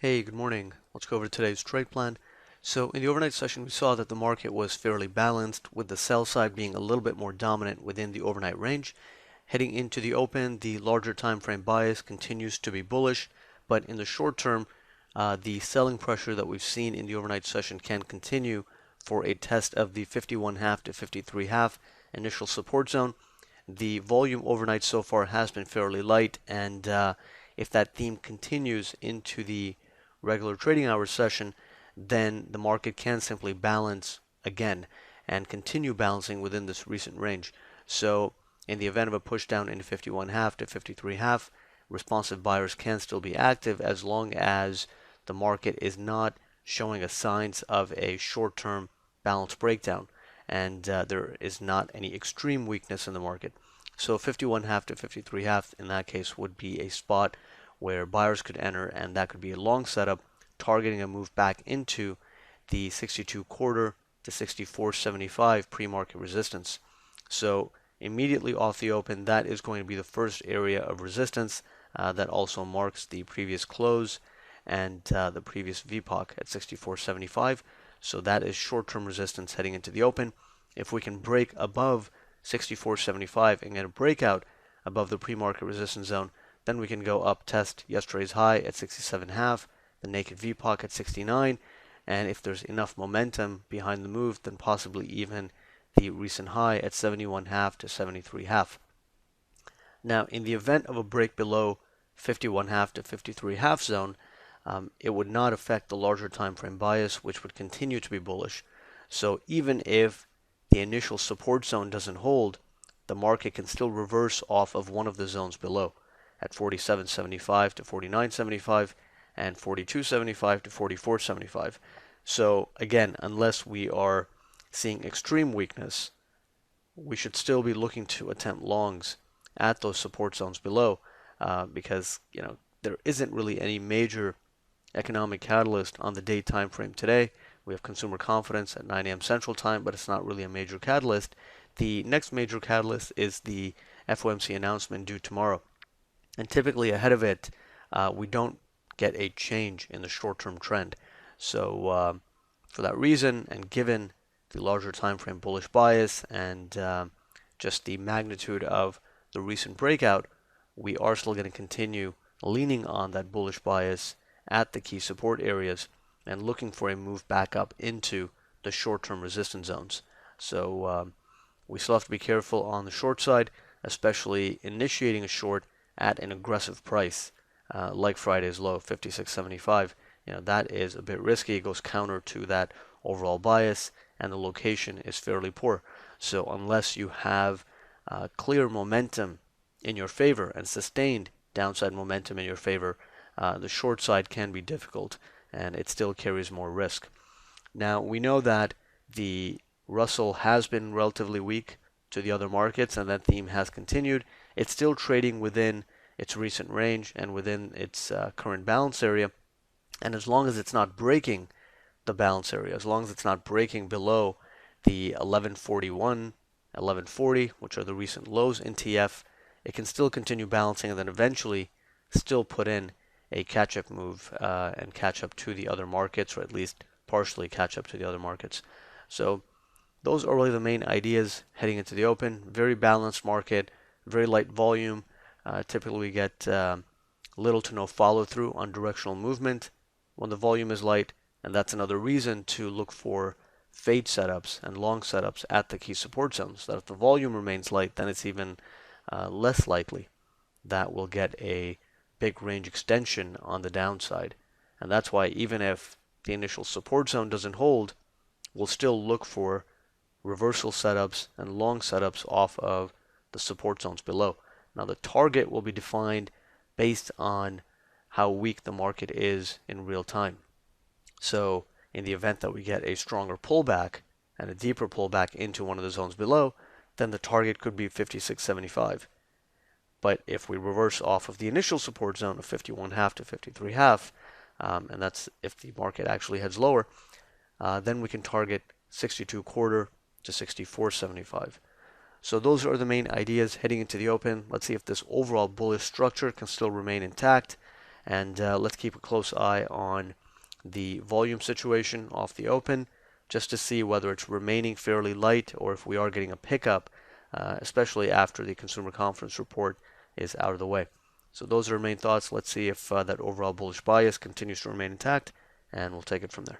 Hey, good morning. Let's go over today's trade plan. So in the overnight session, we saw that the market was fairly balanced, with the sell side being a little bit more dominant within the overnight range. Heading into the open, the larger time frame bias continues to be bullish, but in the short term, the selling pressure that we've seen in the overnight session can continue for a test of the 51.5 to 53.5 initial support zone. The volume overnight so far has been fairly light, and if that theme continues into the regular trading hours session, then the market can simply balance again and continue balancing within this recent range. So in the event of a push down into 51.5 to 53.5, responsive buyers can still be active as long as the market is not showing us signs of a short-term balance breakdown and there is not any extreme weakness in the market. So 51.5 to 53.5 in that case would be a spot where buyers could enter, and that could be a long setup targeting a move back into the 62 quarter to 64.75 pre-market resistance. So immediately off the open, that is going to be the first area of resistance that also marks the previous close and the previous VPOC at 64.75. So that is short-term resistance heading into the open. If we can break above 64.75 and get a breakout above the pre-market resistance zone, then we can go up, test yesterday's high at 67.5, the naked VPOC at 69, and if there's enough momentum behind the move, then possibly even the recent high at 71.5 to 73.5. Now, in the event of a break below 51.5 to 53.5 zone, it would not affect the larger time frame bias, which would continue to be bullish. So even if the initial support zone doesn't hold, the market can still reverse off of one of the zones below at 47.75 to 49.75 and 42.75 to 44.75. So again, unless we are seeing extreme weakness, we should still be looking to attempt longs at those support zones below because there isn't really any major economic catalyst on the day time frame today. We have consumer confidence at 9 a.m. Central Time, but it's not really a major catalyst. The next major catalyst is the FOMC announcement due tomorrow. And typically ahead of it, we don't get a change in the short-term trend. So for that reason, and given the larger time frame bullish bias and just the magnitude of the recent breakout, we are still going to continue leaning on that bullish bias at the key support areas and looking for a move back up into the short-term resistance zones. So we still have to be careful on the short side, especially initiating a short at an aggressive price like Friday's low 56.75. That is a bit risky. It goes counter to that overall bias, and the location is fairly poor. So unless you have clear momentum in your favor and sustained downside momentum in your favor, the short side can be difficult and it still carries more risk. Now, we know that the Russell has been relatively weak to the other markets, and that theme has continued. It's still trading within its recent range and within its current balance area. And as long as it's not breaking the balance area, as long as it's not breaking below the 1141, 1140, which are the recent lows in TF, it can still continue balancing and then eventually still put in a catch-up move and catch up to the other markets, or at least partially catch up to the other markets. So those are really the main ideas heading into the open. Very balanced market, very light volume. Typically we get little to no follow through on directional movement when the volume is light, and that's another reason to look for fade setups and long setups at the key support zones. That if the volume remains light, then it's even less likely that we'll get a big range extension on the downside. And that's why even if the initial support zone doesn't hold, we'll still look for reversal setups and long setups off of the support zones below. Now the target will be defined based on how weak the market is in real time. So in the event that we get a stronger pullback and a deeper pullback into one of the zones below, then the target could be 56.75. But if we reverse off of the initial support zone of 51.5 to 53.5, and that's if the market actually heads lower, then we can target 62 quarter to 64.75. So those are the main ideas heading into the open. Let's see if this overall bullish structure can still remain intact. And let's keep a close eye on the volume situation off the open just to see whether it's remaining fairly light or if we are getting a pickup, especially after the consumer confidence report is out of the way. So those are our main thoughts. Let's see if that overall bullish bias continues to remain intact, and we'll take it from there.